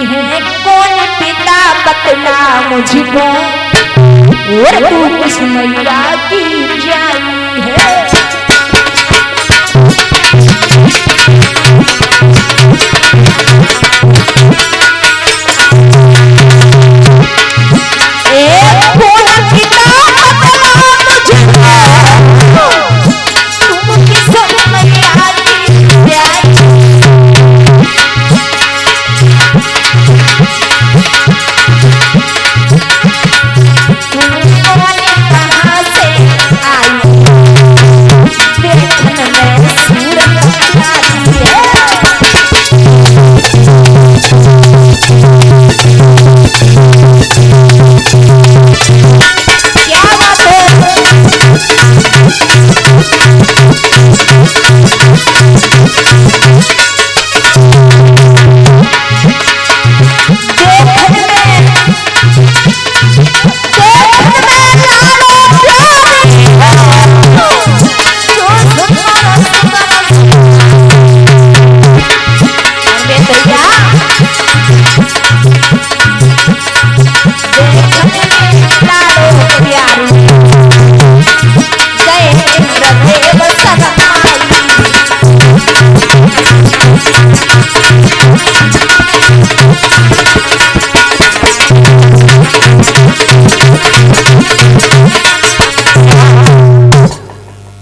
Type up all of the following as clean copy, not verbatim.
है कौन पिता बतला मुझको, और तू किस मैया की जाई है।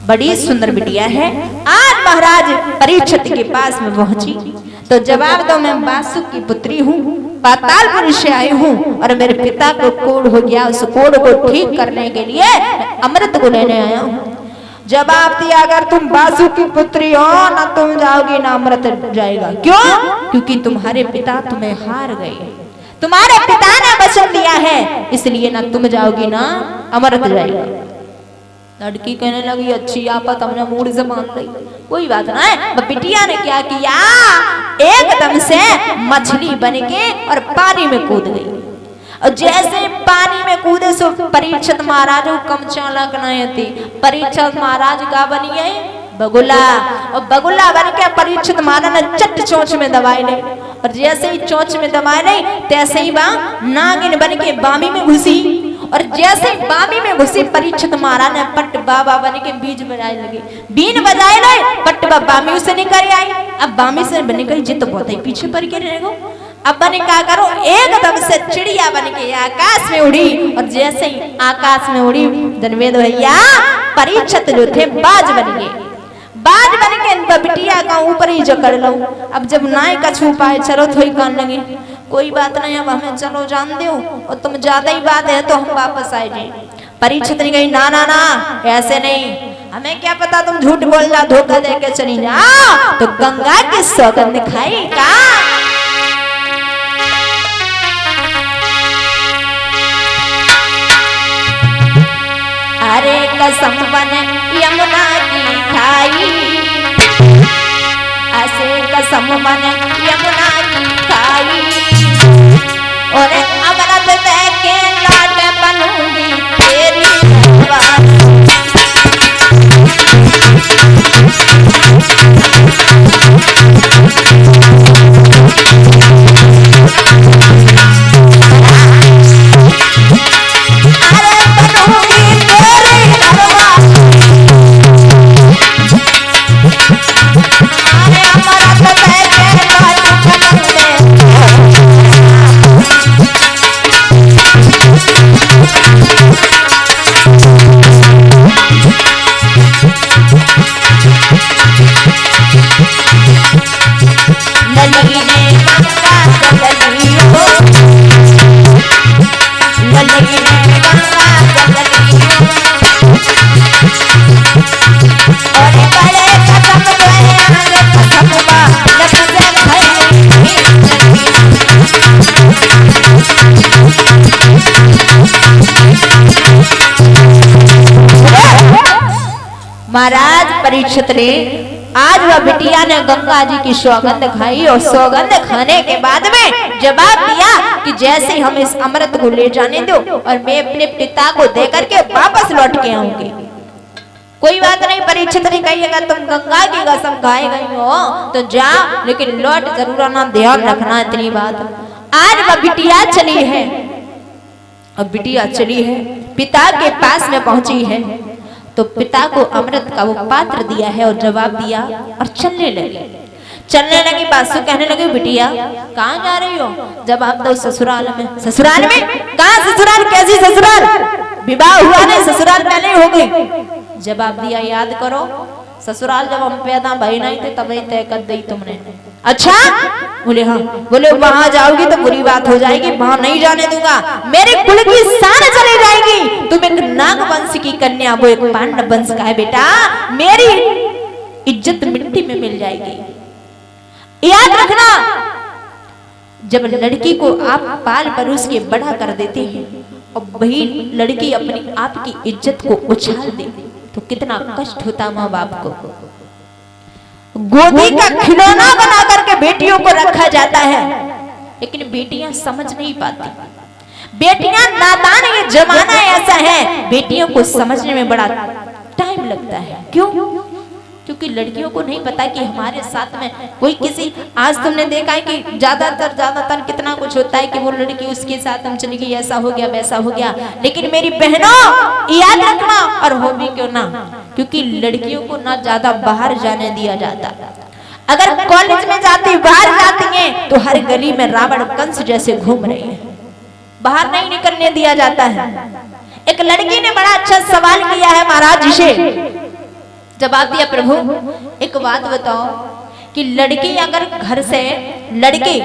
बड़ी सुंदर बिटिया है। आज महाराज परीक्षित के पास में पहुंची तो जवाब दो, मैं वासुक की पुत्री हूँ, पातालपुर से आई हूँ और मेरे पिता को कोढ़ हो गया, उस कोढ़ को ठीक करने के लिए अमृत को लेने आया हूँ। जवाब दिया, अगर तुम वासु की पुत्री हो ना तुम जाओगी ना अमृत जाएगा। क्यों? क्योंकि तुम्हारे पिता तुम्हें हार गए, तुम्हारे पिता ने वचन दिया है, इसलिए ना तुम जाओगी ना अमृत जाएगा। लड़की कहने लगी, अच्छी आपत हमने मूड से मान ली, कोई बात ना है। बिटिया ने क्या किया, एकदम से मछली बन के और पानी में कूद गई। और जैसे पानी में कूदे सो परीक्षित महाराज कम चालाक नहीं थी। परीक्षित महाराज का बनी गए बगुला, और बगुला बन के परीक्षित महाराज ने चट चोंच में दबाई ली, और जैसे ही चोंच में दबाई ली तैसे ही वह नागिन बन के बामी में घुसी, और जैसे बामी में घुसी परीक्षित महाराज ने पट बाबा बन के बीज बजाए लगे, बीन बजाए लगे, पट बामी उसे निकल आई। अब बामी से निकली जी तो बहुत ही पीछे पड़ के रहेगा। अब बने क्या करो, एकदम से चिड़िया बन के आकाश में उड़ी, और जैसे ही आकाश में उड़ी धनवेद भैया परीक्षित जो थे बाज बन गए। बाज बन के बिटिया का ऊपर ही जकड़ लो। अब जब नाय का छू पाए चलो थोड़ी कान लगे, कोई बात नहीं, अब हमें चलो जान दो, और तुम ज्यादा ही बात है तो हम वापस आए जाए। परीक्षित ने कही, ना ना ना ऐसे नहीं, हमें क्या पता तुम झूठ बोलना, धोखा देके चली जा, तो गंगा की सौगंध खाई का। अरे कसम बन यमुना की खाई, ऐसे कसम बन यमुना की खाई, और अमृत दे के लाट बनूंगी तेरी महाराज परीक्षित ने आज वह बिटिया ने गंगा जी की सौगंध खाई, और सौगंध खाने के बाद में जवाब दिया कि जैसे हम इस अमृत को ले जाने दो और मैं अपने पिता को दे करके वापस लौट के आऊंगी। कोई बात नहीं, परीक्षित ने कही, अगर तुम गंगा की कसम खाए गई हो तो जा, लेकिन लौट जरूर आना, ध्यान रखना इतनी बात। आज वह बिटिया चली है, अब बिटिया चली है, पिता के पास में पहुंची है, तो पिता को अमृत का वो पात्र दिया है और जवाब दिया और चलने लगी। बासु कहने लगे, बिटिया कहाँ जा रही हो? जवाब दो, ससुराल में। ससुराल में? कहाँ ससुराल? कैसी ससुराल? विवाह हुआ नहीं, ससुराल पहले हो गई। जवाब दिया, याद करो ससुराल जब हम पैदा भाई नहीं थे तभी तय कर दी तुमने। अच्छा? बोले हाँ। बोले वहां जाओगी तो बुरी बात हो जाएगी, वहां नहीं जाने दूंगा, मेरे कुल की शान चली जाएगी। तुम एक नाग वंश की कन्या, वो एक पांडव वंश का है बेटा, मेरी इज्जत मिट्टी में मिल जाएगी। याद रखना, जब लड़की को आप पाल परोस के बड़ा कर देते हैं और वही लड़की अपनी आप की इज्जत को उछाल दे तो कितना कष्ट होता माँ बाप को। गोदी का खिलौना बना करके बेटियों को रखा जाता है, लेकिन बेटियां समझ नहीं पाती, बेटियां नादान। ये जमाना ऐसा है, बेटियों को समझने में बड़ा टाइम लगता है। क्यों? क्योंकि लड़कियों को नहीं पता कि हमारे साथ में कोई किसी, आज तुमने देखा है कि ज्यादातर कितना कुछ होता है कि वो लड़की उसके साथ हम चली गई, ऐसा हो गया वैसा हो गया। लेकिन मेरी बहनों याद रखना, और हो भी क्यों ना, क्योंकि लड़कियों को ना ज्यादा बाहर जाने दिया जाता। अगर कॉलेज में जाती, बाहर जाती हैं तो हर गली में रावण कंस जैसे घूम रही है, बाहर नहीं निकलने दिया जाता है। एक लड़की ने बड़ा अच्छा सवाल किया है महाराज जी से। जवाब दिया, प्रभु एक बात बताओ कि लड़की अगर घर से लड़के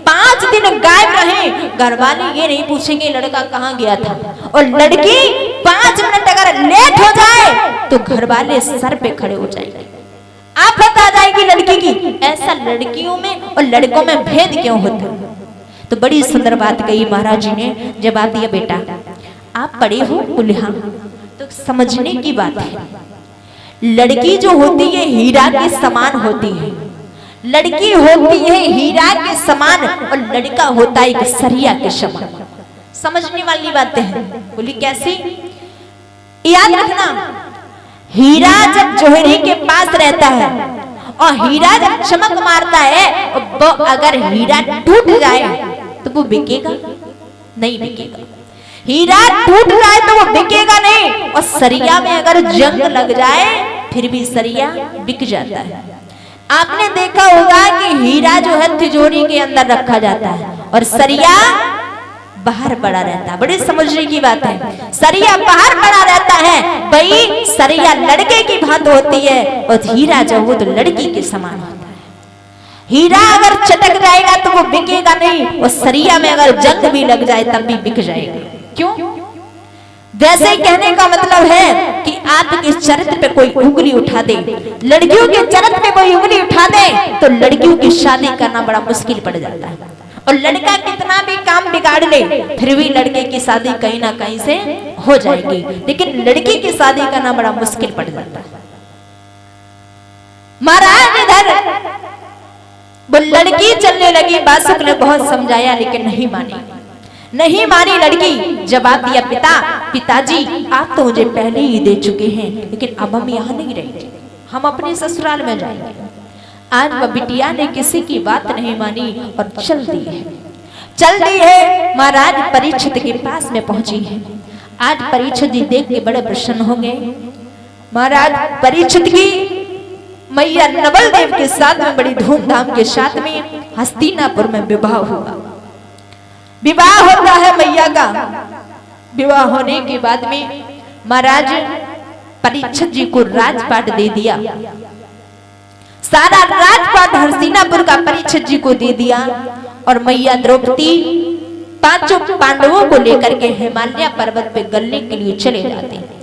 5 दिन गायब रहे, घर वाले ये नहीं पूछेंगे लड़का कहाँ गया था, और लड़की 5 मिनट अगर लेट हो जाए तो घर वाले सर पे खड़े हो जाएंगे, आफत आ जाएगी लड़की की। ऐसा लड़कियों में और लड़कों में भेद क्यों होता? तो बड़ी सुंदर बात कही महाराज जी ने। जवाब दिया, बेटा आप पढ़े हो? बोले हाँ। तो समझने की बात है, लड़की जो होती है हीरा के समान होती है, लड़की होती है हीरा के समान और लड़का होता है एक सरिया के समान। समझने वाली बातें हैं। बोली कैसी? याद रखना, हीरा जब जोहरी के पास रहता है और हीरा जब चमक मारता है, वो अगर हीरा टूट जाए तो वो बिकेगा नहीं, बिकेगा। हीरा टूट जाए तो वो बिकेगा नहीं, और सरिया में अगर जंग लग जाए फिर भी सरिया बिक जाता है। आपने देखा होगा कि हीरा जो है तिजोरी के अंदर रखा जाता है और सरिया बाहर पड़ा रहता है। बड़ी समझने की बात है, सरिया बाहर पड़ा रहता है, भाई सरिया लड़के की भांति होती है और हीरा जो वो तो लड़की के समान होता है। हीरा अगर चटक जाएगा तो वो बिकेगा नहीं, और सरिया में अगर जंग भी लग जाए तब भी बिक जाएगा। क्यों? वैसे ही कहने का मतलब है कि आपके चरित्र पे कोई उंगली उठा दे, लड़कियों के चरित्र पे कोई उंगली उठा दे तो लड़कियों की शादी करना बड़ा मुश्किल पड़ जाता है। और लड़का कितना भी काम बिगाड़ ले फिर भी लड़के की शादी कहीं ना कहीं से हो जाएगी, लेकिन लड़की की शादी करना बड़ा मुश्किल पड़ जाता है। महाराज इधर वो लड़की चलने लगी, बासुक ने बहुत समझाया लेकिन नहीं मानी लड़की। जवाब दिया, पिताजी आप तो मुझे पहले ही दे चुके हैं, लेकिन अब हम यहाँ नहीं रहेंगे, हम अपने ससुराल में जाएंगे। आज वह बिटिया ने किसी की बात नहीं मानी और चल दी है महाराज परीक्षित के पास में पहुंची है। आज परीक्षित जी देख के बड़े प्रसन्न हो गए। महाराज परीक्षित की मैया नवल देव के साथ में बड़ी धूमधाम के साथ में हस्तिनापुर में विवाह हुआ। विवाह होता है मैया का। विवाह होने के बाद में महाराज परीक्षित जी को राजपाट दे दिया, सारा राजपाट हस्तिनापुर का परीक्षित जी को दे दिया, और मैया द्रौपदी 5 पांडवों को लेकर के हिमालय पर्वत पे गलने के लिए चले जाते हैं।